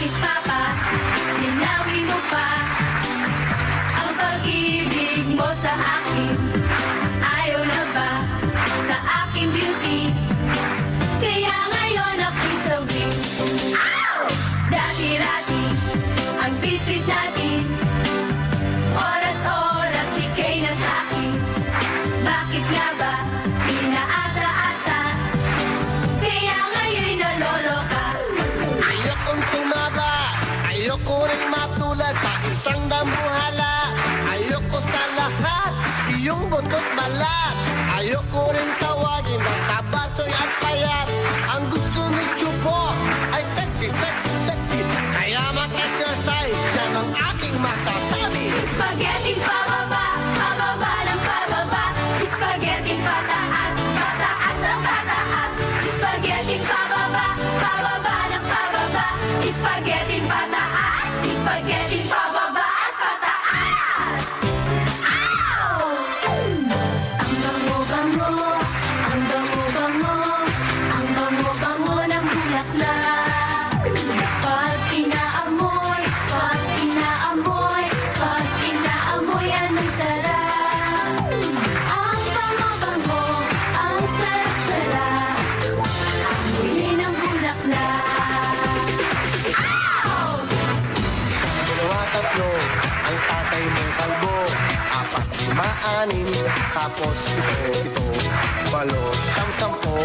Bakit papa, ninawi mo pa ang pag-ibig mo sa akin? Ayaw na ba sa aking beauty? Kaya ngayon ako'y sabi, dati-dati ang sweet-sweet natin. Oras-oras ika'y nasa akin. Bakit nga ba inaasa-asa? Kaya ngayon'y naloloka. Ayokong tumaba, ayoko rin matulad sa isang dambuhala. Ayoko sa lahat, iyong butot balat. Ayoko rin tawagin ng tabatsoy at payat. Ang gusto ni Chupo ay sexy, sexy, sexy. Kaya mag-exercise, yan ang aking masasabi. Spaghetti pababa, pababa ng pababa. Spaghetti pataas, pataas ang pataas. Spaghetti pababa, pababa ng pababa. Spaghetti pataas, spaghetti pababa at pataas. Ow! Ang bango-bango, ang bango-bango, ang bango-bango ng bulaklak. Pag inaamoy, pag inaamoy, pag inaamoy, anong sarap. Ang bango-bango, ang sarap-sarap. Amoy ng bulaklak. Ow! Dalawa, tatlo, ang tatay mong kalbo. Apat, lima, anim, tapos ito, walo, sampo,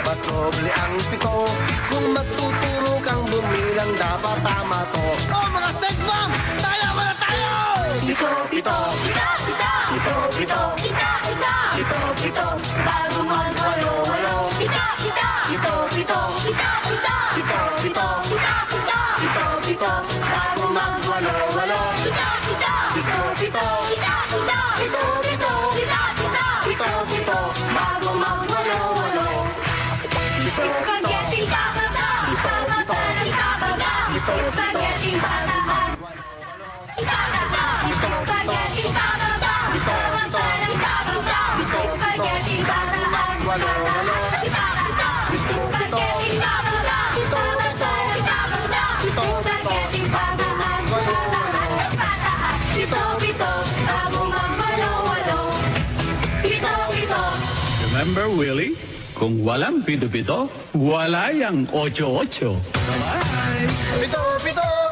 matoble ang pito. Kung magtuturo kang bumilang, dapat tama to. Oh, mga sex bomb! Tayo, wala tayo! Pito, pito, pito, pito, pito, pito, pito, pito, pito, pito, bago mag-walo, walo. Pito, pito, pito, pito, pito, pito, pito, pito, pito, pito, pito, bago mag-walo, walo. Pito, pito, pito, pito, pito, pito, pito, pito, pito, pito, bago mag-walo, walo. Spaghetti pababa, pababa ng pababa. Spaghetti pataas, spaghetti pababa, pababa ng pababa. Spaghetti pataas, spaghetti pababa, pababa ng pababa. Spaghetti pataas, pataas. Pito, pito, bago magwalo-walo. Pito, pito. Remember, Willie? Kung walang pito-pito, wala yang 8-8. Bye-bye! Pito, pito!